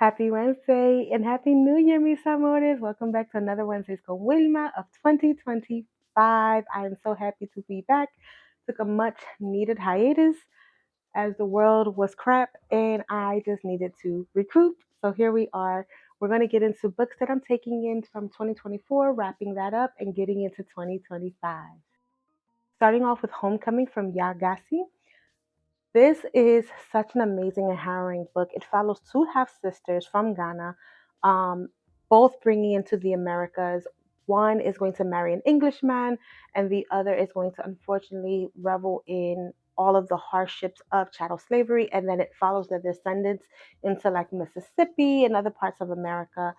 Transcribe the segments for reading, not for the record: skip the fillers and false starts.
Happy Wednesday and Happy New Year, mis amores. Welcome back to another Wednesdays con Wilma of 2025. I am so happy to be back. Took a much needed hiatus as the world was crap and I just needed to recoup. So here we are. We're going to get into books that I'm taking in from 2024, wrapping that up and getting into 2025. Starting off with Homecoming from Yagasi. This is such an amazing and harrowing book. It follows two half sisters from Ghana, um, both bringing into the Americas. One is going to marry an Englishman, and the other is going to unfortunately revel in all of the hardships of chattel slavery. And then it follows their descendants into like Mississippi and other parts of America.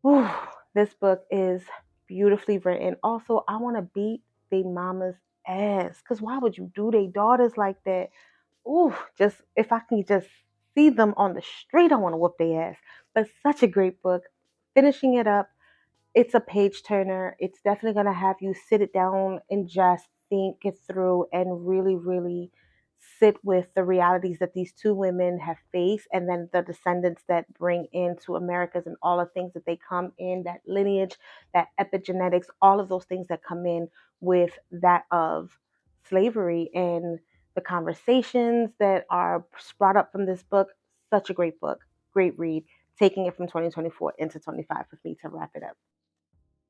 Whew, this book is beautifully written. Also, I want to beat they mama's ass because why would you do their daughters like that? Ooh, just if I can just see them on the street, I want to whoop their ass. But such a great book. Finishing it up, it's a page turner. It's definitely going to have you sit it down and just think it through and really, really sit with the realities that these two women have faced and then the descendants that bring into Americas and all the things that they come in, that lineage, that epigenetics, all of those things that come in with that of slavery and the conversations that are brought up from this book. Such a great book, great read, taking it from 2024 into 25 with me to wrap it up.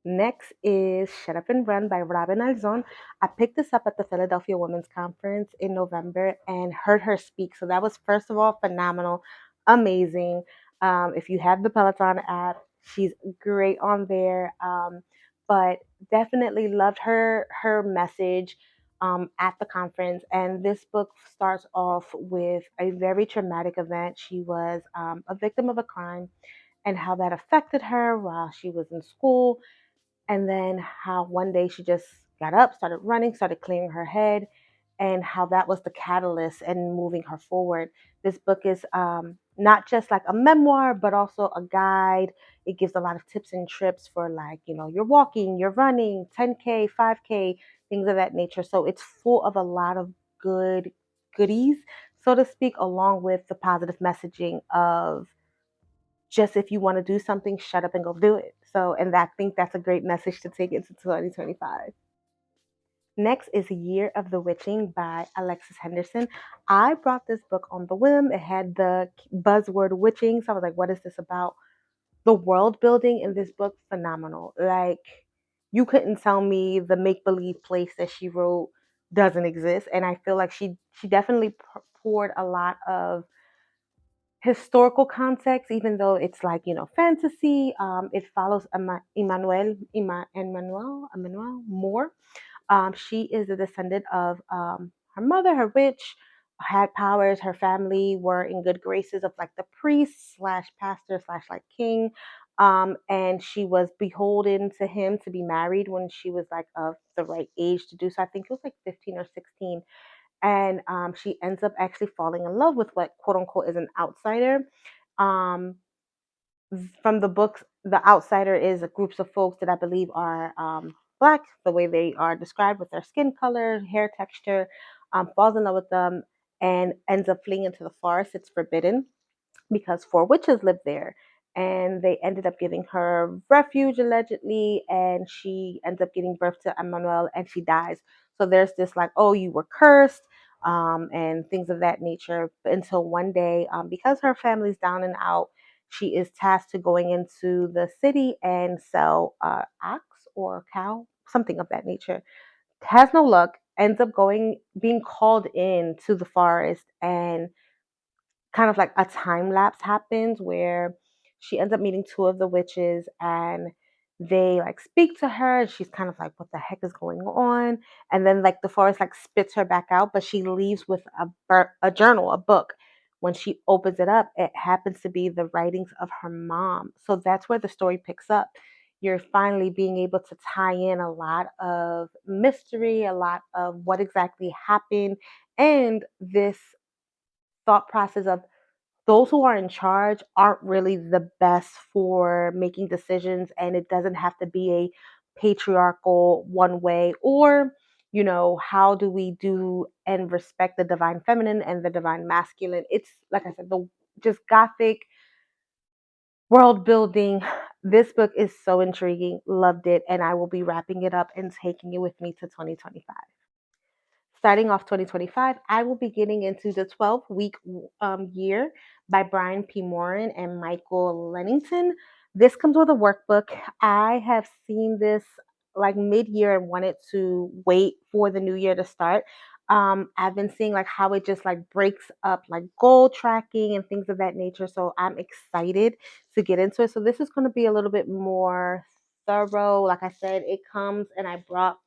Next is Shut Up and Run by Robin Alzon. I picked this up at the Philadelphia Women's Conference in November and heard her speak. So that was, first of all, phenomenal, amazing. If you have the Peloton app, she's great on there. But definitely loved her message at the conference. And this book starts off with a very traumatic event. She was a victim of a crime and how that affected her while she was in school, and then how one day she just got up, started running, started clearing her head, and how that was the catalyst and moving her forward. This book is not just like a memoir, but also a guide. It gives a lot of tips and trips for like, you're walking, you're running, 10K, 5K, things of that nature. So it's full of a lot of good goodies, so to speak, along with the positive messaging of just if you want to do something, shut up and go do it. So, and I think that's a great message to take into 2025. Next is Year of the Witching by Alexis Henderson. I brought this book on the whim. It had the buzzword witching. So I was like, what is this about? The world building in this book, phenomenal. Like, you couldn't tell me the make believe place that she wrote doesn't exist. And I feel like she definitely poured a lot of historical context, even though it's like fantasy. It follows Emmanuel Moore. She is a descendant of her mother, her witch, had powers. Her family were in good graces of like the priest slash pastor slash like king. And she was beholden to him to be married when she was like of the right age to do so. I think it was like 15 or 16, and she ends up actually falling in love with what quote unquote is an outsider. Um, from the books, the outsider is a groups of folks that I believe are black, the way they are described with their skin color, hair texture, falls in love with them and ends up fleeing into the forest. It's forbidden because four witches lived there, and they ended up giving her refuge allegedly, and she ends up giving birth to Emmanuel and she dies. So there's this like, oh, you were cursed, and things of that nature, until one day, because her family's down and out, she is tasked to going into the city and sell ox or cow, something of that nature. Has no luck, ends up going being called in to the forest, and kind of like a time lapse happens where she ends up meeting two of the witches, and they like speak to her, and she's kind of like, what the heck is going on? And then like the forest like spits her back out, but she leaves with a journal, a book. When she opens it up, it happens to be the writings of her mom. So that's where the story picks up. You're finally being able to tie in a lot of mystery, a lot of what exactly happened, and this thought process of those who are in charge aren't really the best for making decisions, and it doesn't have to be a patriarchal one way, or how do we do and respect the divine feminine and the divine masculine. It's like I said, the just gothic, world building. This book is so intriguing. Loved it. And I will be wrapping it up and taking it with me to 2025. Starting off 2025, I will be getting into the 12-week year by Brian P. Moran and Michael Lennington. This comes with a workbook. I have seen this like mid-year and wanted to wait for the new year to start. I've been seeing like how it just like breaks up like goal tracking and things of that nature. So I'm excited to get into it. So this is going to be a little bit more thorough. Like I said, it comes and I brought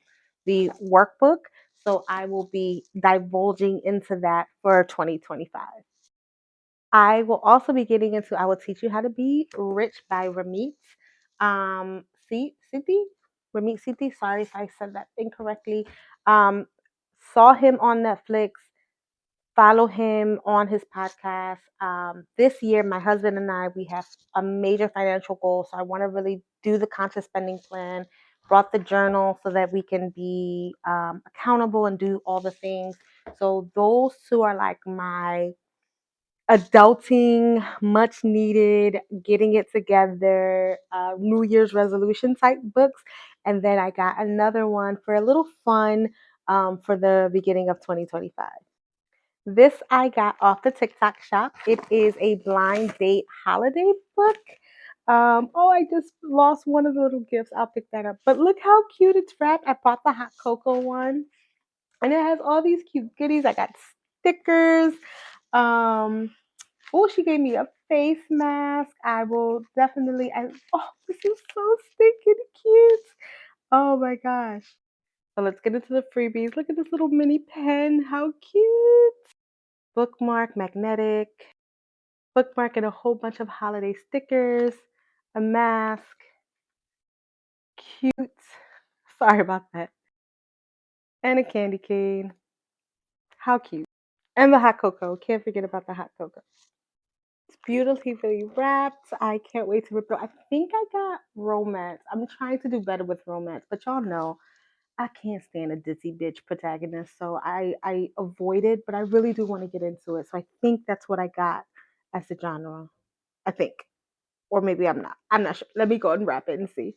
the workbook. So I will be divulging into that for 2025. I will also be getting into I Will Teach You How to Be Rich by Ramit Siddhi. Ramit Siddhi. Sorry if I said that incorrectly. Um, saw him on Netflix. Follow him on his podcast. This year, my husband and I, we have a major financial goal. So I want to really do the conscious spending plan, brought the journal so that we can be accountable and do all the things. So those two are like my adulting, much needed, getting it together, New Year's resolution type books. And then I got another one for a little fun for the beginning of 2025. This I got off the TikTok shop. It is a blind date holiday book. Oh, I just lost one of the little gifts. I'll pick that up. But look how cute it's wrapped. I bought the hot cocoa one, and it has all these cute goodies. I got stickers. Um, oh, she gave me a face mask. I will definitely. Oh, this is so stinking cute. Oh my gosh. So let's get into the freebies. Look at this little mini pen. How cute. Bookmark, magnetic, bookmark, and a whole bunch of holiday stickers, a mask, cute. Sorry about that. And a candy cane. How cute. And the hot cocoa. Can't forget about the hot cocoa. It's beautifully wrapped. I can't wait to rip it. I think I got romance. I'm trying to do better with romance, but y'all know I can't stand a ditzy bitch protagonist, so I avoid it. But I really do want to get into it, so I think that's what I got as the genre. I think. Or maybe I'm not. I'm not sure. Let me go and wrap it and see.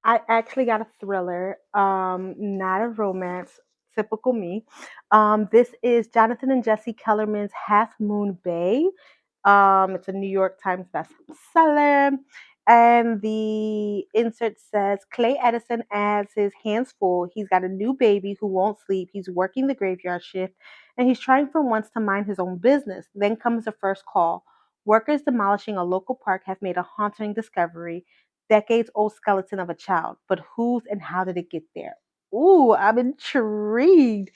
I actually got a thriller, not a romance, typical me. This is Jonathan and Jesse Kellerman's Half Moon Bay. It's a New York Times bestseller. And the insert says Clay Edison has his hands full. He's got a new baby who won't sleep. He's working the graveyard shift and he's trying for once to mind his own business. Then comes the first call. Workers demolishing a local park have made a haunting discovery, decades old skeleton of a child. But whose and how did it get there? Ooh, I'm intrigued.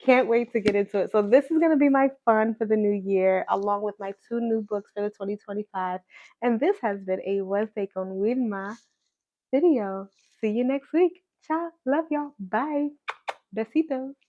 Can't wait to get into it. So this is going to be my fun for the new year, along with my two new books for the 2025. And this has been a Wednesday con Wilma video. See you next week. Ciao. Love y'all. Bye. Besitos.